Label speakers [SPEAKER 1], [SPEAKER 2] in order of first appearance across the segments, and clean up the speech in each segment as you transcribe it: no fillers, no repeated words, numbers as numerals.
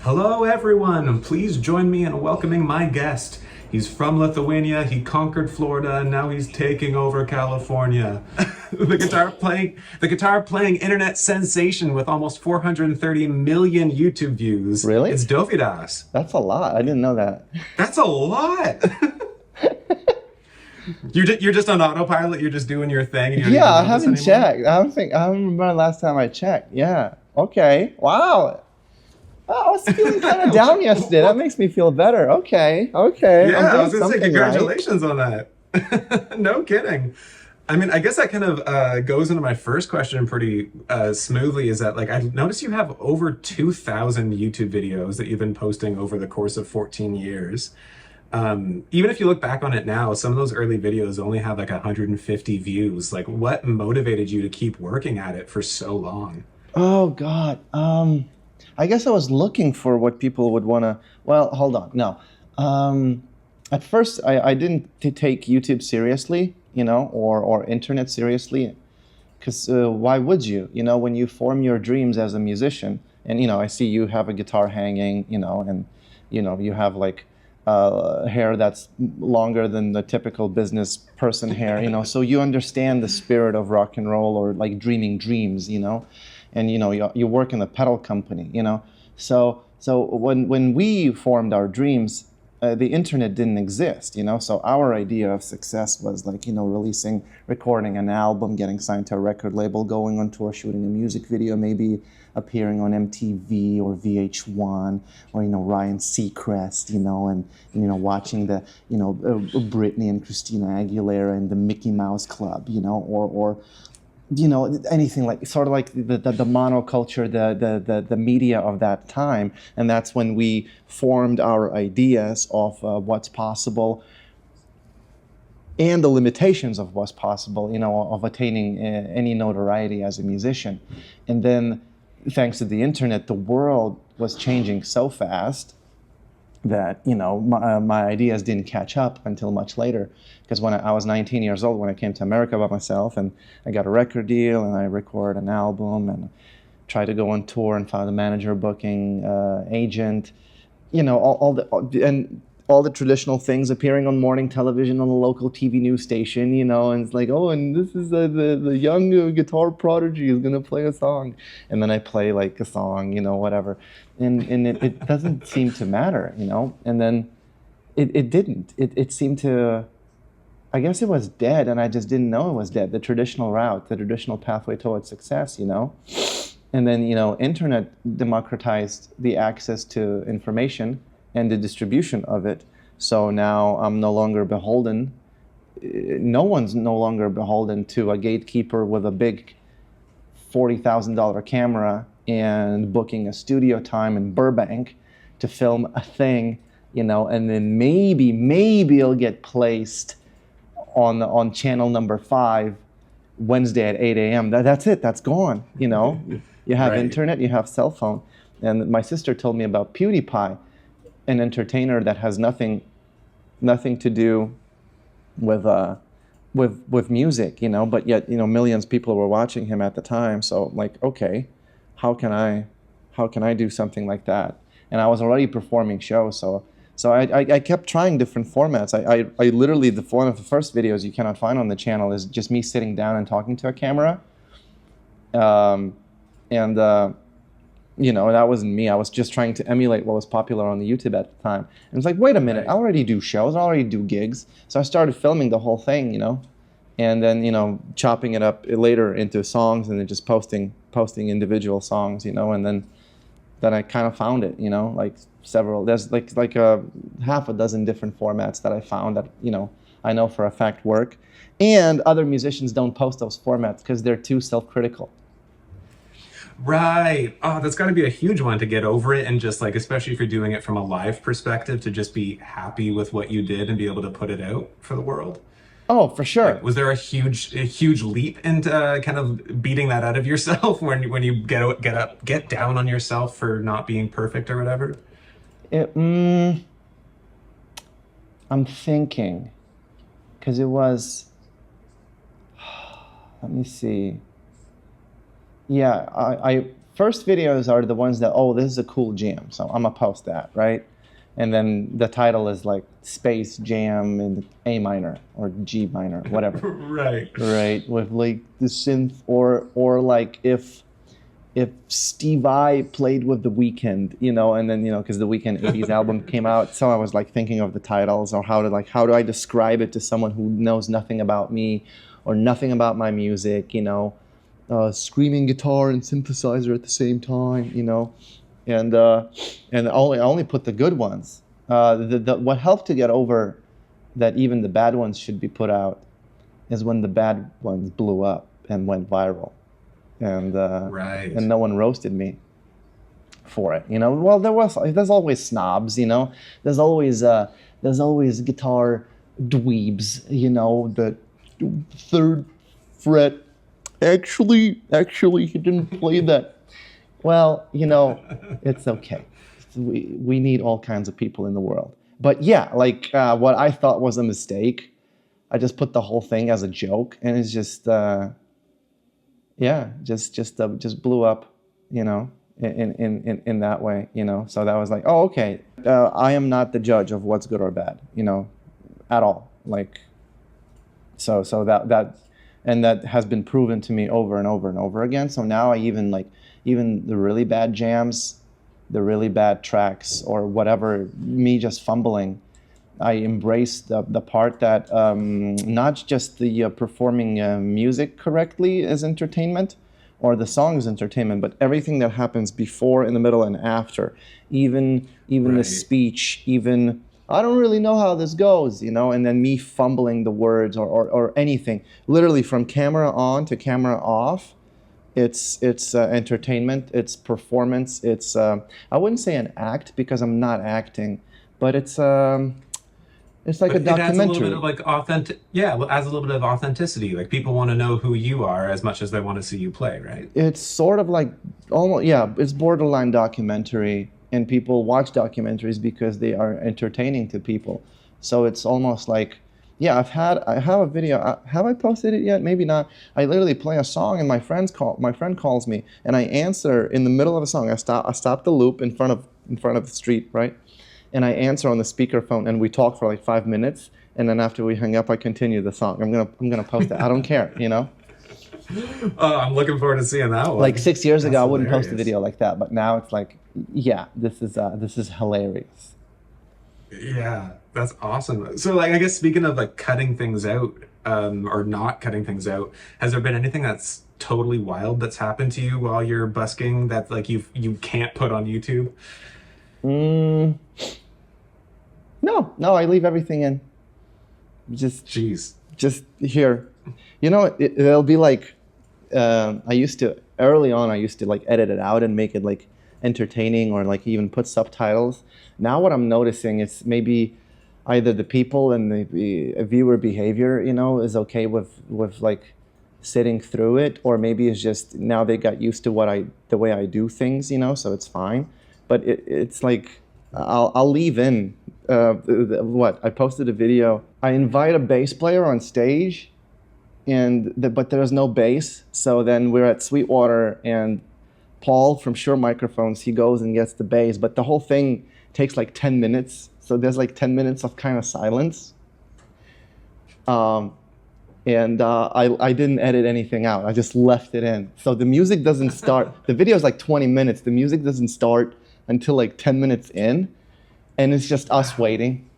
[SPEAKER 1] Hello, everyone. Please join me in welcoming my guest. He's from Lithuania. He conquered Florida, and now he's taking over California. the guitar playing internet sensation with almost 430 million YouTube views.
[SPEAKER 2] Really?
[SPEAKER 1] It's Dovydas.
[SPEAKER 2] That's a lot. I didn't know that.
[SPEAKER 1] That's a lot. You're just on autopilot. You're just doing your thing. And you don't
[SPEAKER 2] Yeah,
[SPEAKER 1] even
[SPEAKER 2] I
[SPEAKER 1] know this
[SPEAKER 2] haven't
[SPEAKER 1] anymore?
[SPEAKER 2] checked. I don't remember the last time I checked. Yeah. Okay. Wow. I was feeling kind of down yesterday. That makes me feel better. Okay. Okay.
[SPEAKER 1] Yeah,
[SPEAKER 2] I'm
[SPEAKER 1] I
[SPEAKER 2] doing
[SPEAKER 1] was gonna say
[SPEAKER 2] something right.
[SPEAKER 1] congratulations on that. No kidding. I mean, I guess that kind of goes into my first question pretty smoothly. Is that like I noticed you have over 2,000 YouTube videos that you've been posting over the course of 14 years. Even if you look back on it now, some of those early videos only have like 150 views. Like, what motivated you to keep working at it for so long?
[SPEAKER 2] Oh God. I guess I was looking for what people would want to. Well, hold on. No. At first, I didn't take YouTube seriously, or internet seriously, because why would you? When you form your dreams as a musician, and I see you have a guitar hanging, and you have like hair that's longer than the typical business person hair, so you understand the spirit of rock and roll or like dreaming dreams, and you work in a pedal company, so when we formed our dreams, the internet didn't exist, so our idea of success was like recording an album, getting signed to a record label, going on tour, shooting a music video, maybe appearing on MTV or VH1 or Ryan Seacrest, and watching the Britney and Christina Aguilera and the Mickey Mouse Club, or anything like sort of like the monoculture, the media of that time. And that's when we formed our ideas of what's possible and the limitations of what's possible, of attaining any notoriety as a musician. And then thanks to the internet, the world was changing so fast that my ideas didn't catch up until much later, because when I was 19 years old when I came to America by myself, and I got a record deal and I recorded an album and tried to go on tour and found a manager, booking agent, all the traditional things, appearing on morning television on a local TV news station, and it's like, oh, and this is the young guitar prodigy is gonna play a song, and then I play like a song, whatever, and it doesn't seem to matter, and then it didn't. It seemed to, I guess it was dead, and I just didn't know it was dead. The traditional route, the traditional pathway towards success, and then internet democratized the access to information and the distribution of it. So now I'm no longer beholden. No one's no longer beholden to a gatekeeper with a big $40,000 camera and booking a studio time in Burbank to film a thing, and then maybe it'll get placed on channel number 5 Wednesday at 8 a.m. That's it. That's gone. You have
[SPEAKER 1] Right.
[SPEAKER 2] internet, you have cell phone. And my sister told me about PewDiePie, an entertainer that has nothing to do with music, but yet millions of people were watching him at the time. So I'm like, okay, how can I do something like that? And I was already performing shows, so I kept trying different formats. I literally, one of the first videos you cannot find on the channel is just me sitting down and talking to a camera, and that wasn't me. I was just trying to emulate what was popular on the YouTube at the time. And it's like, wait a minute, I already do shows, I already do gigs. So I started filming the whole thing, and then, chopping it up later into songs and then just posting individual songs, and then I kind of found it, like there's like a half a dozen different formats that I found that, I know for a fact work. And other musicians don't post those formats because they're too self-critical.
[SPEAKER 1] Right. Oh, that's got to be a huge one to get over it, and just like, especially if you're doing it from a live perspective, to just be happy with what you did and be able to put it out for the world.
[SPEAKER 2] Oh, for sure.
[SPEAKER 1] Like, was there a huge leap into kind of beating that out of yourself when you get down on yourself for not being perfect or whatever?
[SPEAKER 2] I'm thinking, because it was, let me see. Yeah, I first videos are the ones that, oh, this is a cool jam, so I'm gonna post that, right? And then the title is like Space Jam in A minor or G minor, whatever.
[SPEAKER 1] Right.
[SPEAKER 2] Right, with like the synth, or like if Steve I played with The Weeknd, you know, and then, you know, because The Weeknd 80s album came out, so I was like thinking of the titles, or how do I describe it to someone who knows nothing about me or nothing about my music, you know, screaming guitar and synthesizer at the same time, you know, and I only put the good ones. What helped to get over that even the bad ones should be put out is when the bad ones blew up and went viral, and
[SPEAKER 1] Right.
[SPEAKER 2] and no one roasted me for it. You know, well, there's always snobs. You know, there's always guitar dweebs. You know, the third fret. Actually, he didn't play that. Well, you know, it's okay. We need all kinds of people in the world. But yeah, like what I thought was a mistake, I just put the whole thing as a joke, and it's just just blew up, you know, in that way, you know. So that was like, oh, okay. I am not the judge of what's good or bad, you know, at all. Like, so that has been proven to me over and over and over again. So now I even the really bad jams, the really bad tracks, or whatever, me just fumbling, I embrace the part that not just the performing music correctly is entertainment, or the song is entertainment, but everything that happens before, in the middle, and after, even the
[SPEAKER 1] Right.
[SPEAKER 2] speech, even I don't really know how this goes, you know, and then me fumbling the words, or anything, literally from camera on to camera off. It's entertainment, it's performance, it's I wouldn't say an act because I'm not acting, but it's like a
[SPEAKER 1] But it adds a little bit
[SPEAKER 2] documentary.
[SPEAKER 1] of like authentic, yeah, it adds a little bit of authenticity. Like people want to know who you are as much as they want to see you play, right?
[SPEAKER 2] It's sort of like almost, yeah, it's borderline documentary, and people watch documentaries because they are entertaining to people. So it's almost like, yeah, I have a video. Have I posted it yet? Maybe not. I literally play a song, and my friend calls me, and I answer in the middle of a song. I stop the loop in front of the street, right? And I answer on the speakerphone, and we talk for like 5 minutes, and then after we hang up, I continue the song. I'm gonna post it. I don't care, you know.
[SPEAKER 1] Oh, I'm looking forward to seeing that one.
[SPEAKER 2] Like 6 years ago,
[SPEAKER 1] That's
[SPEAKER 2] I wouldn't post a
[SPEAKER 1] hilarious.
[SPEAKER 2] video like that, but now it's like, yeah, this is hilarious.
[SPEAKER 1] Yeah, that's awesome. So, like, I guess speaking of like cutting things out, or not cutting things out, has there been anything that's totally wild that's happened to you while you're busking that like you can't put on YouTube?
[SPEAKER 2] Mm, no, I leave everything in. Just
[SPEAKER 1] Jeez.
[SPEAKER 2] just here. You know, it'll be like, I used to early on. I used to like edit it out and make it like entertaining, or like even put subtitles. Now what I'm noticing is maybe either the people and the viewer behavior, you know, is okay with like sitting through it, or maybe it's just now they got used to the way I do things, you know, so it's fine. But it's like I'll leave in what I posted a video. I invite a bass player on stage, but there's no bass. So then we're at Sweetwater, and Paul from Shure Microphones, he goes and gets the bass, but the whole thing takes like 10 minutes. So there's like 10 minutes of kind of silence. And I didn't edit anything out. I just left it in. So the music doesn't start. The video is like 20 minutes. The music doesn't start until like 10 minutes in, and it's just us waiting.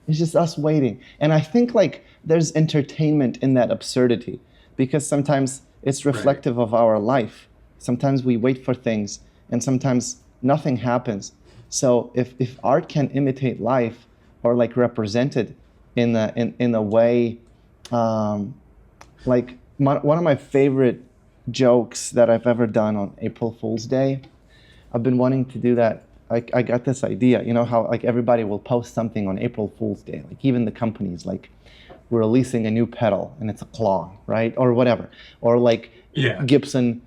[SPEAKER 2] It's just us waiting. And I think like there's entertainment in that absurdity, because sometimes it's
[SPEAKER 1] Right.
[SPEAKER 2] reflective of our life. Sometimes we wait for things, and sometimes nothing happens. So if art can imitate life, or like represent it in a way, like one of my favorite jokes that I've ever done on April Fool's Day. I've been wanting to do that. I got this idea, you know how like everybody will post something on April Fool's Day, like even the companies, like we're releasing a new pedal and it's a clone, right? Or whatever. Or like
[SPEAKER 1] Yeah.
[SPEAKER 2] Gibson,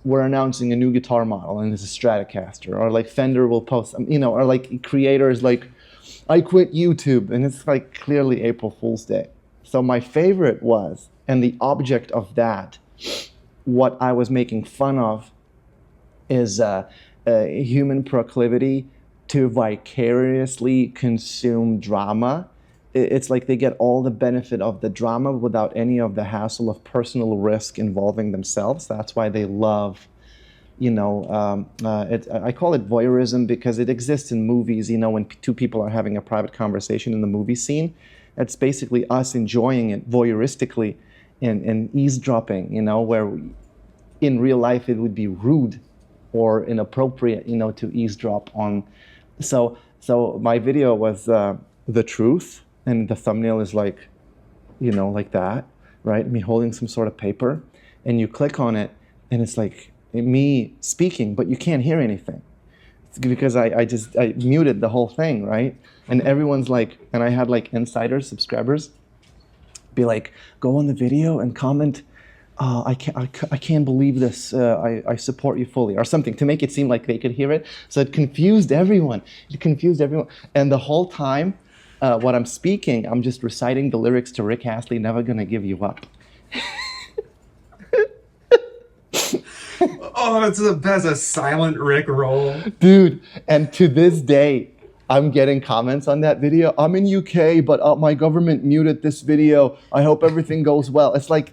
[SPEAKER 2] we're announcing a new guitar model and it's a Stratocaster. Or like Fender will post, you know, or like creators like, I quit YouTube, and it's like clearly April Fool's Day. So my favorite was, and the object of that, what I was making fun of, is a human proclivity to vicariously consume drama. It's like they get all the benefit of the drama without any of the hassle of personal risk involving themselves. That's why they love, I call it voyeurism because it exists in movies, when two people are having a private conversation in the movie scene. It's basically us enjoying it voyeuristically and eavesdropping, where in real life it would be rude or inappropriate, to eavesdrop on. So my video was the truth. And the thumbnail is like, like that, right? Me holding some sort of paper, and you click on it, and it's like me speaking, but you can't hear anything. It's because I muted the whole thing, right? And everyone's like, and I had like insiders, subscribers, be like, go on the video and comment, I can't believe this. I support you fully, or something, to make it seem like they could hear it. So it confused everyone. And the whole time, what I'm speaking, I'm just reciting the lyrics to Rick Astley, Never Gonna Give You Up.
[SPEAKER 1] Oh, that's the best, a silent Rick roll.
[SPEAKER 2] Dude, and to this day, I'm getting comments on that video. I'm in UK, but my government muted this video. I hope everything goes well. It's like,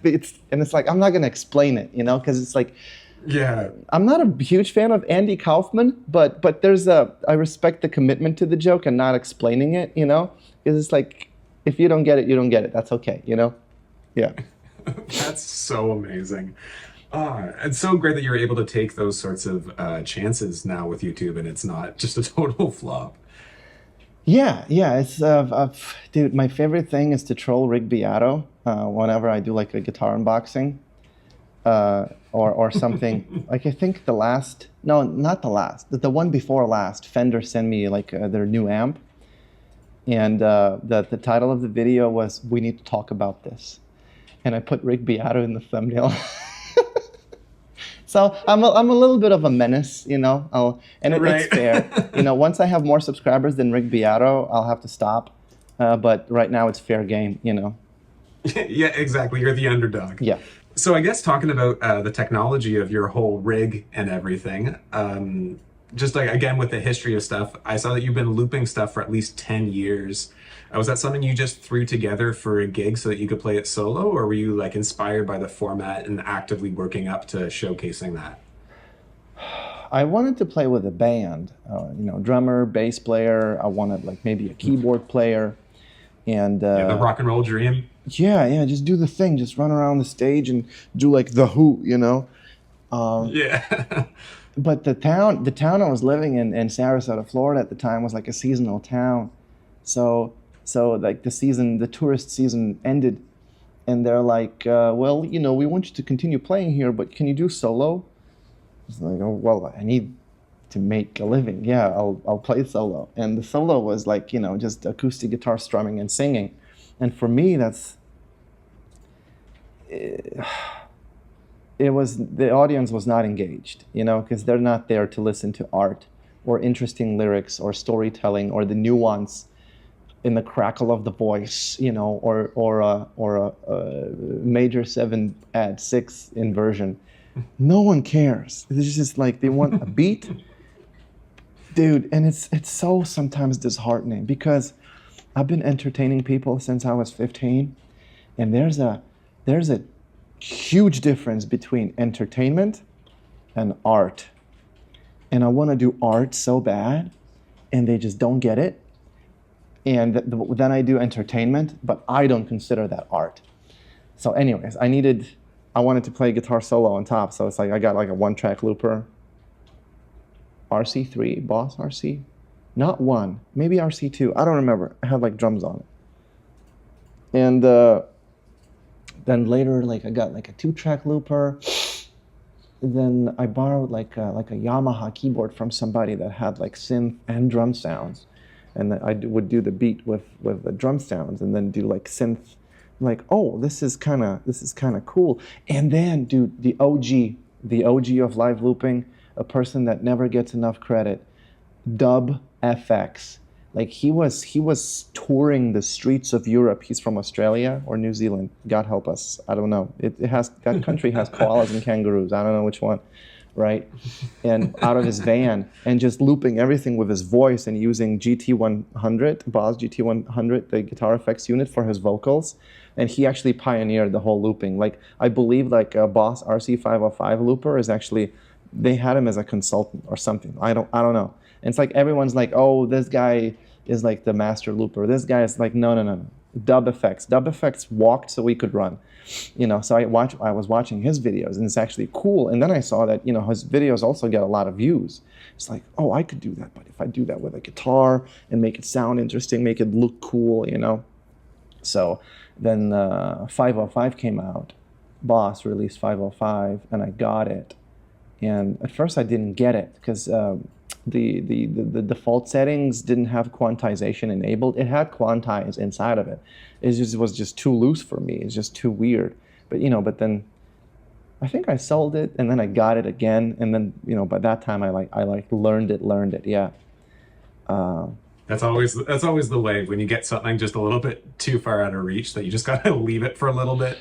[SPEAKER 2] I'm not gonna explain it, because it's like,
[SPEAKER 1] yeah,
[SPEAKER 2] I'm not a huge fan of Andy Kaufman, but I respect the commitment to the joke and not explaining it, because it's like, if you don't get it, you don't get it. That's okay, Yeah.
[SPEAKER 1] That's so amazing. It's so great that you're able to take those sorts of chances now with YouTube, and it's not just a total flop.
[SPEAKER 2] Yeah, it's dude. My favorite thing is to troll Rick Beato whenever I do like a guitar unboxing. Or something. Like I think the one before last, Fender sent me like their new amp, and the title of the video was "We Need to Talk About This," and I put Rick Beato in the thumbnail. So I'm a little bit of a menace, right. It's fair. Once I have more subscribers than Rick Beato, I'll have to stop. But right now it's fair game,
[SPEAKER 1] Yeah, exactly. You're the underdog.
[SPEAKER 2] Yeah.
[SPEAKER 1] So I guess talking about the technology of your whole rig and everything, just like, again, with the history of stuff, I saw that you've been looping stuff for at least 10 years. Was that something you just threw together for a gig so that you could play it solo, or were you like inspired by the format and actively working up to showcasing that?
[SPEAKER 2] I wanted to play with a band, drummer, bass player. I wanted like maybe a keyboard player. And
[SPEAKER 1] the rock and roll dream.
[SPEAKER 2] Yeah, just do the thing. Just run around the stage and do like the Who,
[SPEAKER 1] Yeah.
[SPEAKER 2] But the town I was living in Sarasota, Florida at the time was like a seasonal town. So like the tourist season ended, and they're like, well, we want you to continue playing here, but can you do solo? It's like, oh, well, I need to make a living. Yeah, I'll play solo. And the solo was like, just acoustic guitar strumming and singing. And for me, the audience was not engaged, because they're not there to listen to art or interesting lyrics or storytelling or the nuance in the crackle of the voice, or a major 7 add 6 inversion. No one cares. It's just like they want a beat. Dude, and it's so sometimes disheartening because I've been entertaining people since I was 15, and there's a huge difference between entertainment and art. And I want to do art so bad, and they just don't get it. And then I do entertainment, but I don't consider that art. So anyways, I wanted to play guitar solo on top, so it's like I got like a 1-track looper, RC3, Boss RC, not 1, maybe RC2, I don't remember. I had like drums on it. And then later, like I got like a 2-track looper. Then I borrowed like a Yamaha keyboard from somebody that had like synth and drum sounds, and I would do the beat with the drum sounds, and then do like synth. I'm like, oh, this is kind of cool. And then, dude, the OG of live looping, a person that never gets enough credit, Dub FX. Like he was touring the streets of Europe. He's from Australia or New Zealand. God help us. I don't know. That country has koalas and kangaroos. I don't know which one, right? And out of his van, and just looping everything with his voice and using GT100, Boss GT100, the guitar effects unit for his vocals. And he actually pioneered the whole looping. Like, I believe like a Boss RC505 looper is actually, they had him as a consultant or something. I don't know. And it's like everyone's like, oh, this guy is like the master looper. This guy is like, no. Dub effects. Dub effects walked so we could run. You know, so I was watching his videos, and it's actually cool. And then I saw that, you know, his videos also get a lot of views. It's like, oh, I could do that, but if I do that with a guitar and make it sound interesting, make it look cool, you know. So then 505 came out. Boss released 505, and I got it. And at first I didn't get it because the default settings didn't have quantization enabled. It had quantize inside of it. It was just too loose for me. It's just too weird. But you know, but then I think I sold it, and then I got it again, and then, you know, by that time I learned it. Yeah.
[SPEAKER 1] That's always the way when you get something just a little bit too far out of reach, that you just gotta leave it for a little bit.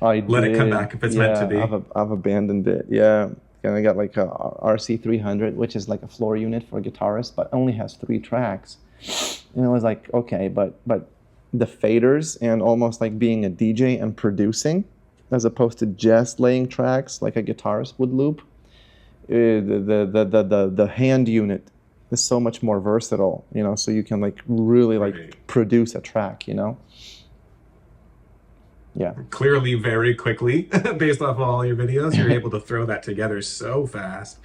[SPEAKER 1] Let it come back if it's meant to be.
[SPEAKER 2] I've abandoned it. Yeah. And I got like a RC300, which is like a floor unit for a guitarist, but only has 3 tracks. And I was like, okay, but the faders and almost like being a DJ and producing, as opposed to just laying tracks like a guitarist would loop, the hand unit is so much more versatile, you know, so you can like really like produce a track, you know. Yeah.
[SPEAKER 1] Clearly, very quickly, based off of all your videos, you're able to throw that together so fast.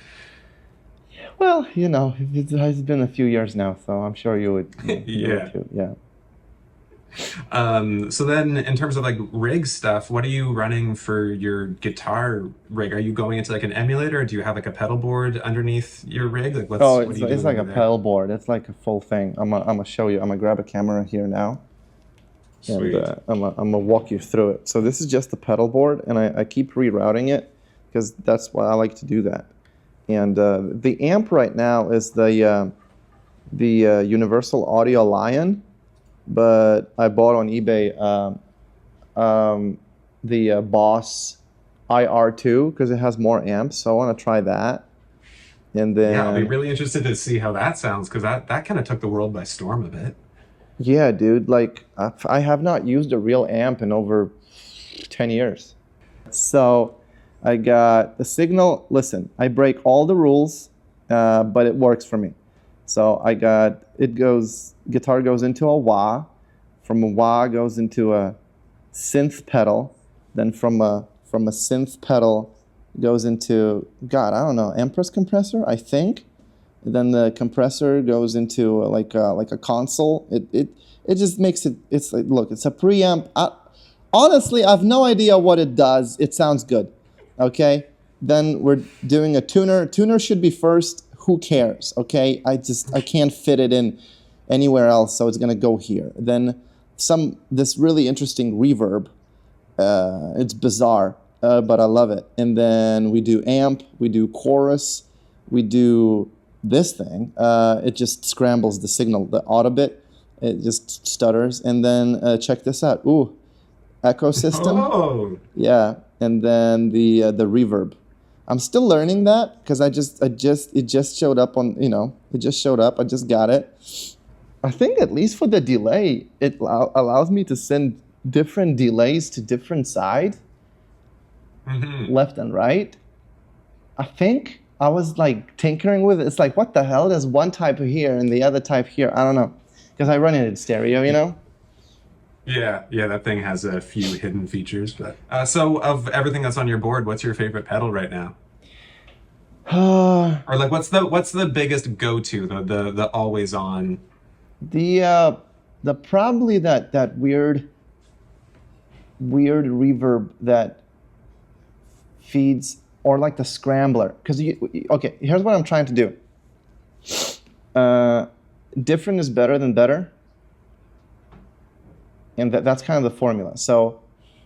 [SPEAKER 2] Well, you know, it has been a few years now, so I'm sure you would. You
[SPEAKER 1] would too. Yeah. So then, in terms of like rig stuff, what are you running for your guitar rig? Are you going into like an emulator, or do you have like a pedal board underneath your rig? Like,
[SPEAKER 2] it's like a pedal board. It's like a full thing. I'm gonna show you. I'm gonna grab a camera here now.
[SPEAKER 1] Sweet.
[SPEAKER 2] And I'm gonna walk you through it. So this is just the pedal board, and I keep rerouting it because that's why I like to do that. And the amp right now is the Universal Audio Lion, but I bought on eBay the Boss IR2 because it has more amps. So I want to try that. And then
[SPEAKER 1] yeah, I'll be really interested to see how that sounds, because that kind of took the world by storm a bit.
[SPEAKER 2] Yeah, dude, like I have not used a real amp in over 10 years. So I got the signal. Listen, I break all the rules, but it works for me. So guitar goes into a wah, from a wah goes into a synth pedal, then from a synth pedal goes into, God, I don't know, Empress compressor, I think. Then the compressor goes into like a console. It just makes it. It's like, look, it's a preamp. Honestly, I have no idea what it does. It sounds good. Okay. Then we're doing a tuner. Tuner should be first. Who cares? Okay. I can't fit it in anywhere else, so it's gonna go here. Then this really interesting reverb. It's bizarre, but I love it. And then we do amp. We do chorus. We do this thing. It just scrambles the signal, the auto bit. It just stutters. And then check this out. Ooh, echo system.
[SPEAKER 1] Oh.
[SPEAKER 2] Yeah. And then the reverb. I'm still learning that because it just showed up on, you know, it just showed up. I just got it. I think at least for the delay, it allows me to send different delays to different sides, left and right. I think I was like tinkering with it. It's like, what the hell? There's one type here and the other type here. I don't know. Because I run it in stereo, you know?
[SPEAKER 1] Yeah, that thing has a few hidden features. But so of everything that's on your board, what's your favorite pedal right now? Or like, what's the biggest go-to, the always on?
[SPEAKER 2] The probably that weird reverb that feeds, or like the scrambler. Because okay, here's what I'm trying to do. Different is better than better. And that's kind of the formula. So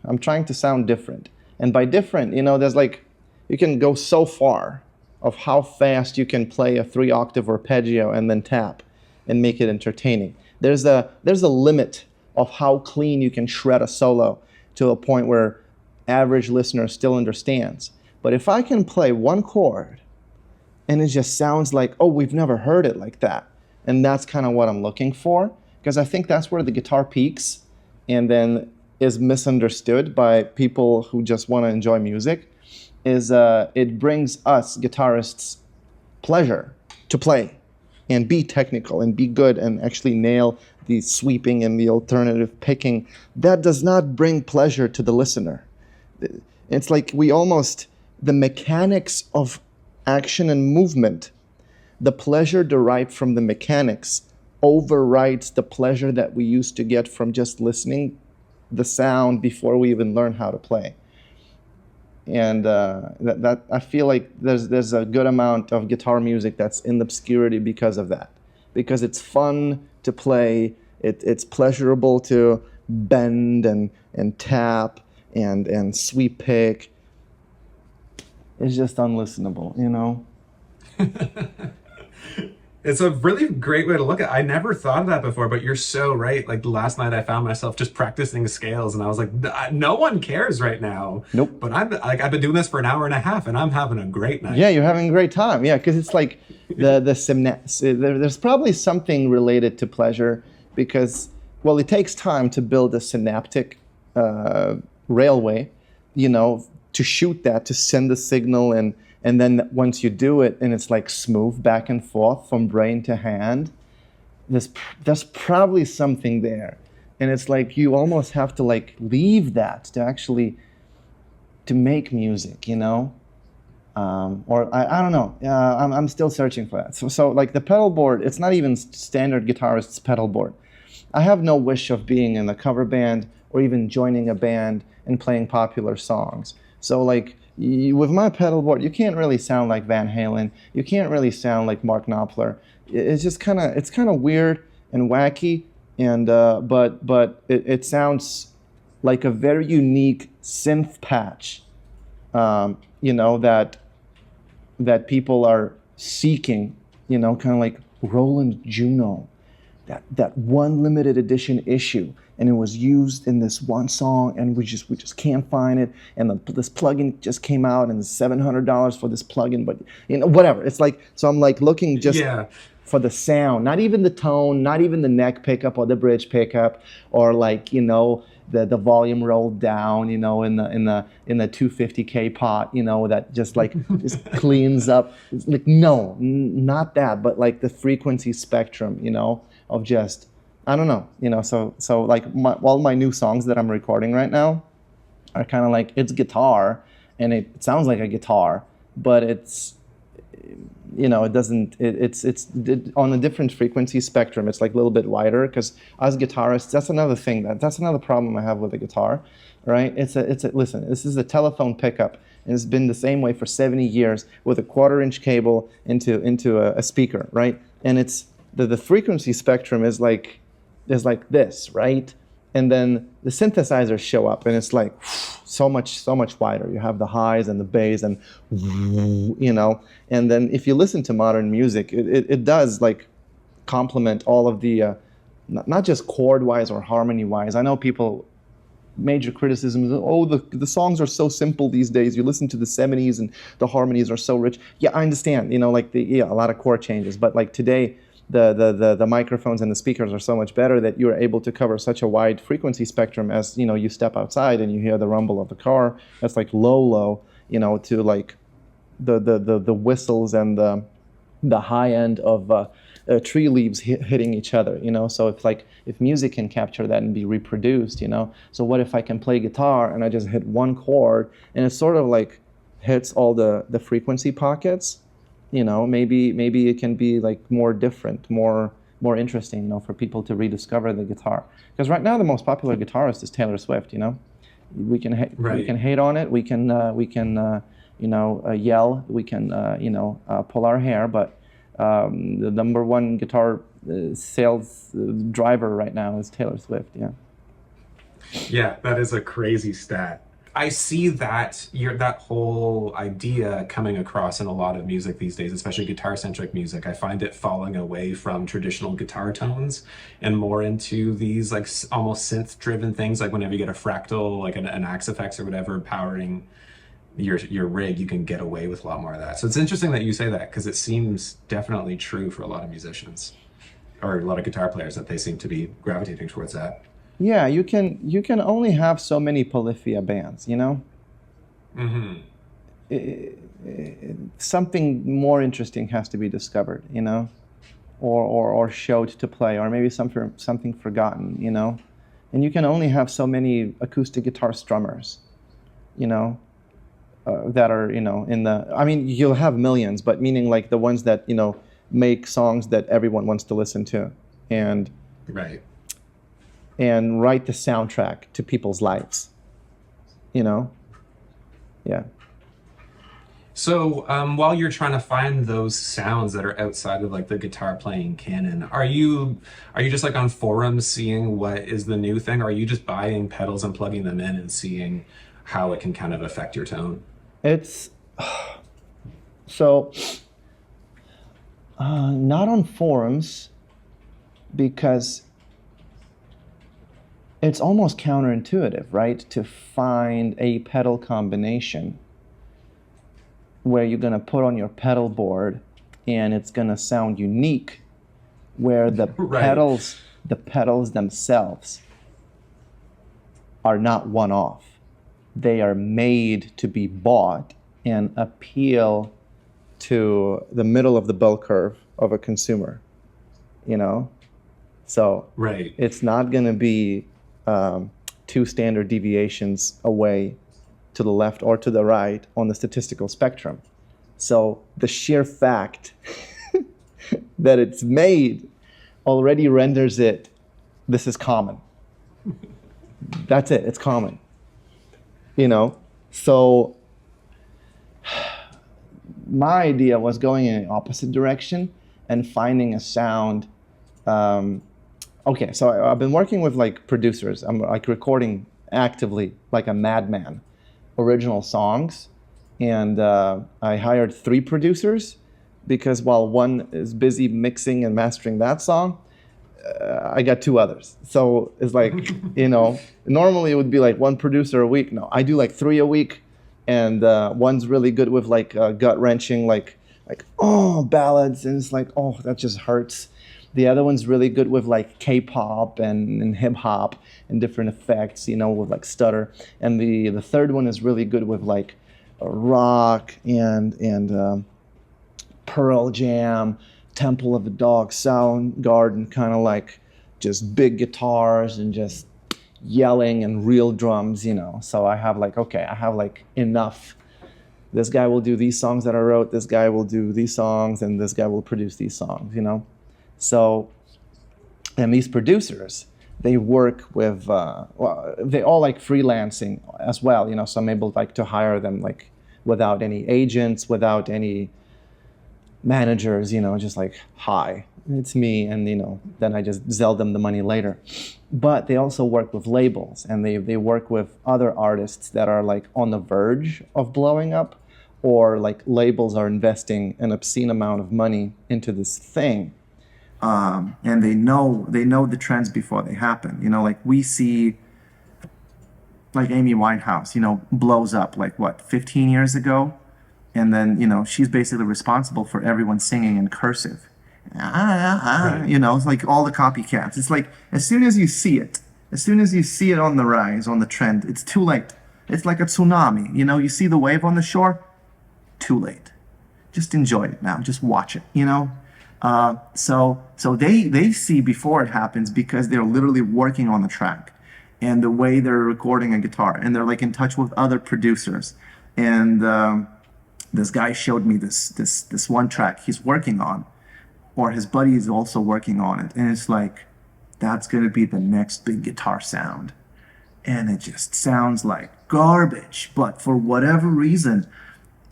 [SPEAKER 2] I'm trying to sound different. And by different, you know, there's like, you can go so far of how fast you can play a 3-octave arpeggio and then tap and make it entertaining. There's a limit of how clean you can shred a solo to a point where average listener still understands. But if I can play one chord and it just sounds like, oh, we've never heard it like that. And that's kind of what I'm looking for, because I think that's where the guitar peaks and then is misunderstood by people who just want to enjoy music, is it brings us guitarists pleasure to play and be technical and be good and actually nail the sweeping and the alternative picking. That does not bring pleasure to the listener. It's like the mechanics of action and movement, the pleasure derived from the mechanics overrides the pleasure that we used to get from just listening the sound before we even learn how to play. And that I feel like there's a good amount of guitar music that's in obscurity because of that, because it's fun to play, it's pleasurable to bend and tap and sweep pick. It's just unlistenable, you know?
[SPEAKER 1] It's a really great way to look at it. I never thought of that before, but you're so right. Like last night I found myself just practicing scales and I was like, no one cares right now.
[SPEAKER 2] Nope.
[SPEAKER 1] But I've been doing this for an hour and a half and I'm having a great night.
[SPEAKER 2] Yeah, you're having a great time. Yeah, because it's like there's probably something related to pleasure because, well, it takes time to build a synaptic railway, you know, to shoot that, to send the signal, and then once you do it and it's like smooth back and forth from brain to hand, there's probably something there. And it's like you almost have to like leave that to actually to make music, you know? Or I don't know. I'm still searching for that. So like the pedalboard, it's not even standard guitarist's pedalboard. I have no wish of being in a cover band or even joining a band and playing popular songs. So like with my pedalboard, you can't really sound like Van Halen. You can't really sound like Mark Knopfler. It's kind of weird and wacky, and but it sounds like a very unique synth patch, you know, that people are seeking, you know, kind of like Roland Juno, that one limited edition issue. And it was used in this one song, and we just can't find it. And this plugin just came out, and it's $700 for this plugin. But you know, whatever. It's like, so I'm like looking just for the sound, not even the tone, not even the neck pickup or the bridge pickup, or like, you know, the volume rolled down, you know, in the 250K pot, you know, that just like just cleans up. It's like no, not that, but like the frequency spectrum, you know, of just. I don't know, you know, so like all my new songs that I'm recording right now are kind of like, it's guitar and it sounds like a guitar, but it's, you know, it's on a different frequency spectrum. It's like a little bit wider because as guitarists, that's another thing, that's another problem I have with the guitar, right? Listen, this is a telephone pickup and it's been the same way for 70 years with a 1/4-inch cable into a speaker, right? And it's, the frequency spectrum is like this, right? And then the synthesizers show up and it's like so much wider. You have the highs and the bass and, you know, and then if you listen to modern music, it does like complement all of the, not just chord-wise or harmony-wise. I know people, major criticism is, oh, the songs are so simple these days. You listen to the 70s and the harmonies are so rich. Yeah, I understand, you know, like a lot of chord changes, but like today, the microphones and the speakers are so much better that you're able to cover such a wide frequency spectrum as, you know, you step outside and you hear the rumble of the car. That's like low, you know, to like the whistles and the high end of tree leaves hitting each other, you know. So it's like if music can capture that and be reproduced, you know. So what if I can play guitar and I just hit one chord and it sort of like hits all the frequency pockets? You know, maybe it can be like more different, more interesting, you know, for people to rediscover the guitar. Because right now the most popular guitarist is Taylor Swift. You know, we can hate on it, we can you know, yell, we can you know, pull our hair, but the number one guitar sales driver right now is Taylor Swift. Yeah.
[SPEAKER 1] Yeah, that is a crazy stat. I see that that whole idea coming across in a lot of music these days, especially guitar-centric music. I find it falling away from traditional guitar tones and more into these like almost synth-driven things, like whenever you get a fractal, like an Axe Effects or whatever, powering your rig, you can get away with a lot more of that. So it's interesting that you say that because it seems definitely true for a lot of musicians or a lot of guitar players that they seem to be gravitating towards that.
[SPEAKER 2] Yeah, you can only have so many polyphia bands, you know?
[SPEAKER 1] Hmm.
[SPEAKER 2] Something more interesting has to be discovered, you know? Or showed to play, or maybe something forgotten, you know? And you can only have so many acoustic guitar strummers, you know, that are, you know, I mean, you'll have millions, but meaning like the ones that, you know, make songs that everyone wants to listen to and
[SPEAKER 1] Right.
[SPEAKER 2] and write the soundtrack to people's lives, you know? Yeah.
[SPEAKER 1] So, while you're trying to find those sounds that are outside of like the guitar playing canon, are you just like on forums seeing what is the new thing? Or are you just buying pedals and plugging them in and seeing how it can kind of affect your tone?
[SPEAKER 2] It's so not on forums because it's almost counterintuitive, right? To find a pedal combination where you're going to put on your pedal board and it's going to sound unique, where
[SPEAKER 1] Right.
[SPEAKER 2] the pedals themselves are not one-off. They are made to be bought and appeal to the middle of the bell curve of a consumer, you know? So
[SPEAKER 1] Right.
[SPEAKER 2] it's not going to be two standard deviations away to the left or to the right on the statistical spectrum. So the sheer fact that it's made already renders it, this is common. That's it, it's common. You know? So my idea was going in the opposite direction and finding a sound. Okay, so I've been working with like producers. I'm like recording actively like a madman original songs, and I hired 3 producers because while one is busy mixing and mastering that song, I got 2 others. So it's like, you know, normally it would be like 1 producer a week. No, I do like 3 a week, and one's really good with like gut wrenching, like oh ballads, and it's like oh that just hurts. The other one's really good with like K-pop and hip hop and different effects, you know, with like stutter. And the third one is really good with like rock and Pearl Jam, Temple of the Dog, Soundgarden, kind of like just big guitars and just yelling and real drums, you know. So I have like, okay, I have like enough. This guy will do these songs that I wrote, this guy will do these songs, and this guy will produce these songs, you know. So, and these producers, they work with, well, they all like freelancing as well, you know, so I'm able like to hire them like without any agents, without any managers, you know, just like, hi, it's me, and, you know, then I just sell them the money later. But they also work with labels, and they work with other artists that are like on the verge of blowing up, or like labels are investing an obscene amount of money into this thing. And they know the trends before they happen. You know, like we see, like Amy Winehouse, you know, blows up like what 15 years ago, and then you know she's basically responsible for everyone singing in cursive.
[SPEAKER 1] Right.
[SPEAKER 2] You know, it's like all the copycats. It's like as soon as you see it on the rise, on the trend, it's too late. It's like a tsunami. You know, you see the wave on the shore, too late. Just enjoy it now. Just watch it. You know. So they see before it happens because they're literally working on the track and the way they're recording a guitar, and they're like in touch with other producers. And this guy showed me this one track he's working on, or his buddy is also working on it, and it's like that's gonna be the next big guitar sound, and it just sounds like garbage, but for whatever reason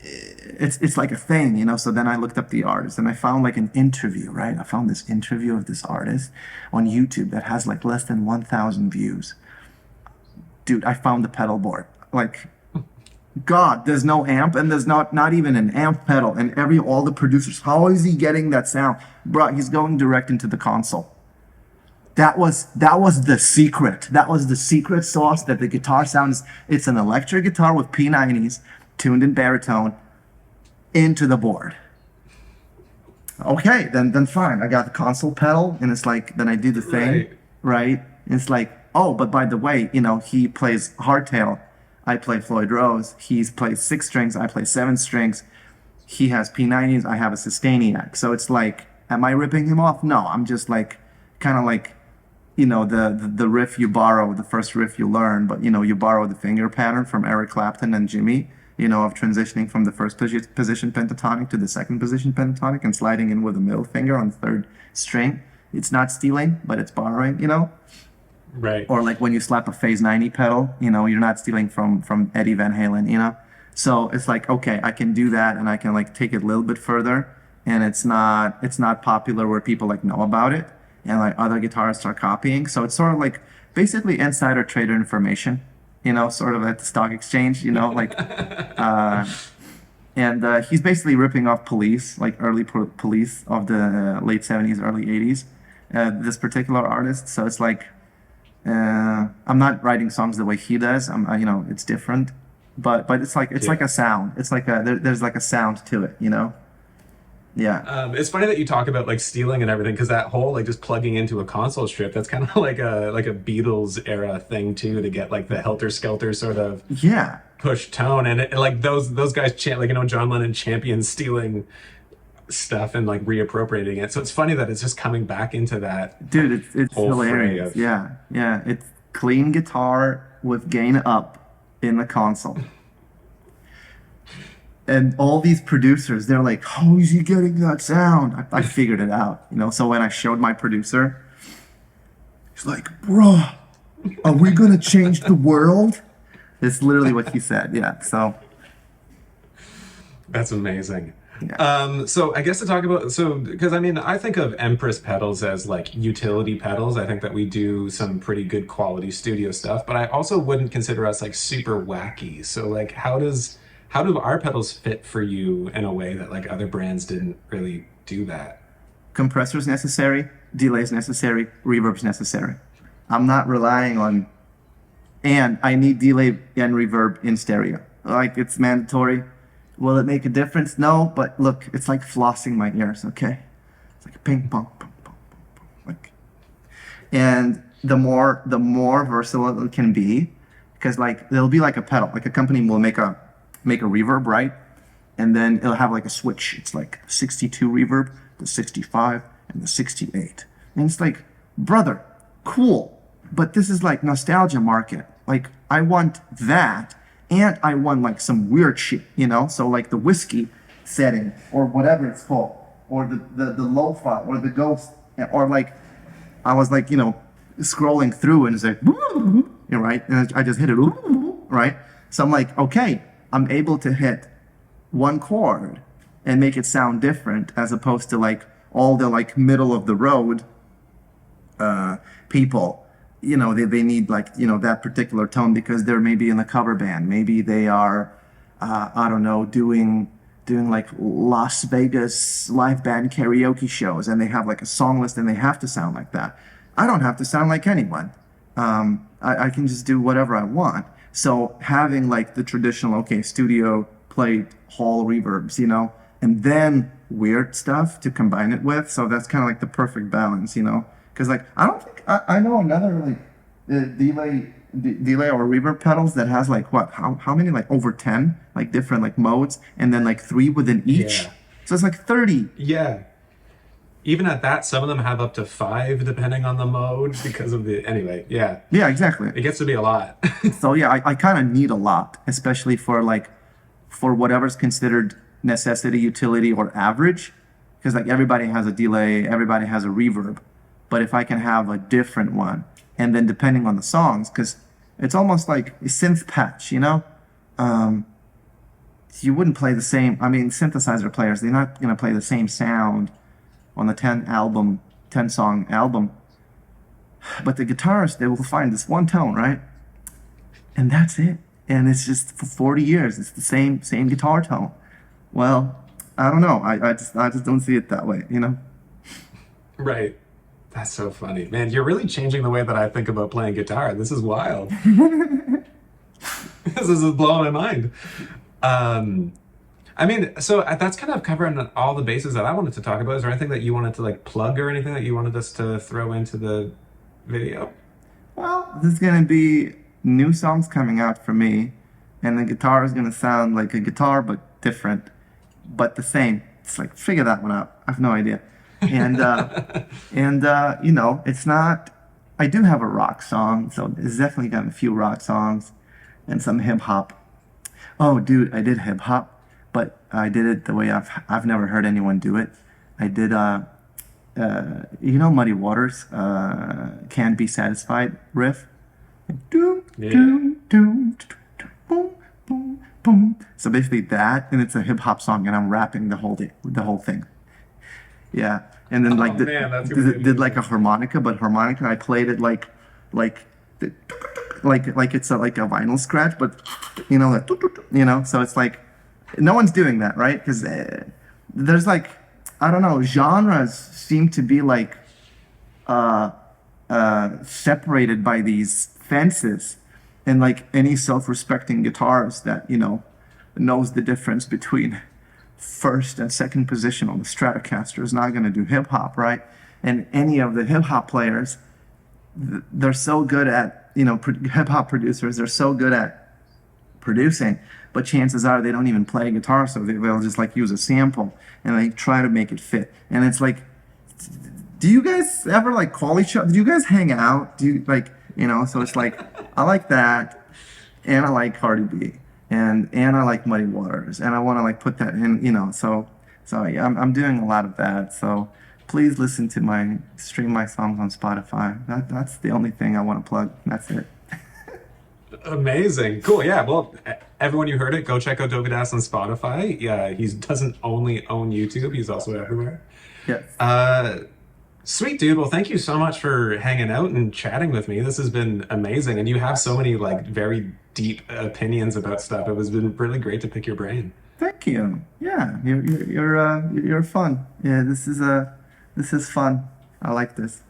[SPEAKER 2] it's like a thing, you know. So then I looked up the artist and I found like an interview, right? I found this interview of this artist on YouTube that has like less than 1,000 views. Dude, I found the pedal board. Like, God, there's no amp, and there's not even an amp pedal, and all the producers, how is he getting that sound? Bro, he's going direct into the console. That was the secret. That was the secret sauce that the guitar sounds. It's an electric guitar with P90s, tuned in baritone into the board. Okay, then fine. I got the console pedal, and it's like, then I do the thing, right? And it's like, oh, but by the way, he plays hardtail, I play Floyd Rose. He plays 6 strings, I play 7 strings. He has P90s, I have a Sustainiac. So it's like, am I ripping him off? No, I'm just like, kind of like, the riff you borrow, the first riff you learn, but you borrow the finger pattern from Eric Clapton and Jimmy, of transitioning from the first position pentatonic to the second position pentatonic and sliding in with the middle finger on the 3rd string. It's not stealing, but it's borrowing,
[SPEAKER 1] Right.
[SPEAKER 2] Or like when you slap a Phase 90 pedal, you're not stealing from Eddie Van Halen, So it's like, okay, I can do that, and I can like take it a little bit further, and it's not popular where people like know about it, and like other guitarists are copying. So it's sort of like basically insider trader information, sort of at the stock exchange, like, and he's basically ripping off Police, like early Police of the late 70s, early 80s, this particular artist. So it's like, I'm not writing songs the way he does. It's different, but it's like a sound. It's like there's like a sound to it, Yeah.
[SPEAKER 1] It's funny that you talk about like stealing and everything, because that whole like just plugging into a console strip, that's kind of like a Beatles era thing too, to get like the helter skelter sort of push tone, and like those guys chant, like John Lennon champions stealing stuff and like reappropriating it. So it's funny that it's just coming back into that.
[SPEAKER 2] Dude, it's hilarious. Yeah, it's clean guitar with gain up in the console. And all these producers, they're like, how is he getting that sound? I figured it out, So when I showed my producer, he's like, bro, are we going to change the world? It's literally what he said, yeah. So
[SPEAKER 1] that's amazing.
[SPEAKER 2] Yeah.
[SPEAKER 1] So I guess to talk about, because I think of Empress pedals as like utility pedals. I think that we do some pretty good quality studio stuff, but I also wouldn't consider us like super wacky. So like, how do our pedals fit for you in a way that like other brands didn't really do that?
[SPEAKER 2] Compressors necessary, delays necessary, reverbs necessary. I'm not relying on, and I need delay and reverb in stereo. Like, it's mandatory. Will it make a difference? No, but look, it's like flossing my ears, okay? It's like a ping pong, pong, pong, pong, pong. Like, and the more versatile it can be, because like there'll be like a pedal, like a company will make a reverb, right? And then it'll have like a switch. It's like 62 reverb, the 65, and the 68. And it's like, brother, cool, but this is like nostalgia market. Like, I want that, and I want like some weird shit, So like the whiskey setting, or whatever it's called, or the lo-fi, or the ghost, or like, I was like, scrolling through, and it's like, right? And I just hit it, right? So I'm like, okay, I'm able to hit one chord and make it sound different, as opposed to like all the like middle of the road people, they need like, that particular tone because they're maybe in a cover band. Maybe they are, I don't know, doing like Las Vegas live band karaoke shows, and they have like a song list and they have to sound like that. I don't have to sound like anyone. I can just do whatever I want. So having like the traditional, studio played hall reverbs, and then weird stuff to combine it with. So that's kind of like the perfect balance, because like, I don't think I know another like delay or reverb pedals that has like how many, like over 10 like different like modes, and then like 3 within each. Yeah. So it's like 30.
[SPEAKER 1] Yeah. Even at that, some of them have up to 5 depending on the mode because of anyway, yeah.
[SPEAKER 2] Yeah, exactly.
[SPEAKER 1] It gets to be a lot.
[SPEAKER 2] So yeah, I kind of need a lot, especially for whatever's considered necessity, utility, or average, because like everybody has a delay, everybody has a reverb, but if I can have a different one, and then depending on the songs, because it's almost like a synth patch, you wouldn't play the same. Synthesizer players, they're not gonna play the same sound on the 10 song album, but the guitarists, they will find this one tone, right? And that's it. And it's just for 40 years, it's the same guitar tone. Well, I don't know. I just don't see it that way,
[SPEAKER 1] Right. That's so funny. Man, you're really changing the way that I think about playing guitar. This is wild. This is blowing my mind. Um, I mean, so that's kind of covering all the bases that I wanted to talk about. Is there anything that you wanted to like plug or anything that you wanted us to throw into the video?
[SPEAKER 2] Well, there's gonna be new songs coming out for me, and the guitar is gonna sound like a guitar but different, but the same. It's like figure that one out. I have no idea. And you know, it's not. I do have a rock song, so it's definitely got a few rock songs and some hip hop. Oh, dude, I did hip hop, but I did it the way I've never heard anyone do it. I did you know Muddy Waters, Can't Be Satisfied riff. Doom,
[SPEAKER 1] Yeah.
[SPEAKER 2] doom, doom, boom, boom, boom. So basically that, and it's a hip hop song, and I'm rapping the whole thing. Yeah, and then
[SPEAKER 1] Oh man, that's gonna be
[SPEAKER 2] did like a
[SPEAKER 1] amazing.
[SPEAKER 2] harmonica, but harmonica I played it like the- like it's like a vinyl scratch, but you know like you know, so it's like no one's doing that, right? Because there's like I don't know, genres seem to be like separated by these fences, and like any self-respecting guitarist that you know knows the difference between first and second position on the Stratocaster is not going to do hip hop, right? And any of the hip hop players, they're so good at you know hip hop producers, they're so good at producing, but chances are they don't even play guitar, so they'll just like use a sample and they try to make it fit. And it's like, do you guys ever like call each other? Do you guys hang out? Do you like, you know? So it's like, I like that, and I like Cardi B, and I like Muddy Waters, and I want to like put that in, you know. So yeah, I'm doing a lot of that. So please listen to stream my songs on Spotify. That's the only thing I want to plug. That's it.
[SPEAKER 1] Amazing. Cool. Yeah. Well, everyone, you heard it. Go check out Dovydas on Spotify. Yeah, he doesn't only own YouTube, he's also everywhere.
[SPEAKER 2] Yes.
[SPEAKER 1] Uh, Sweet dude. Well, thank you so much for hanging out and chatting with me. This has been amazing. And you have so many like very deep opinions about stuff. It has been really great to pick your brain.
[SPEAKER 2] Thank you. Yeah, you're fun. Yeah, this is fun. I like this.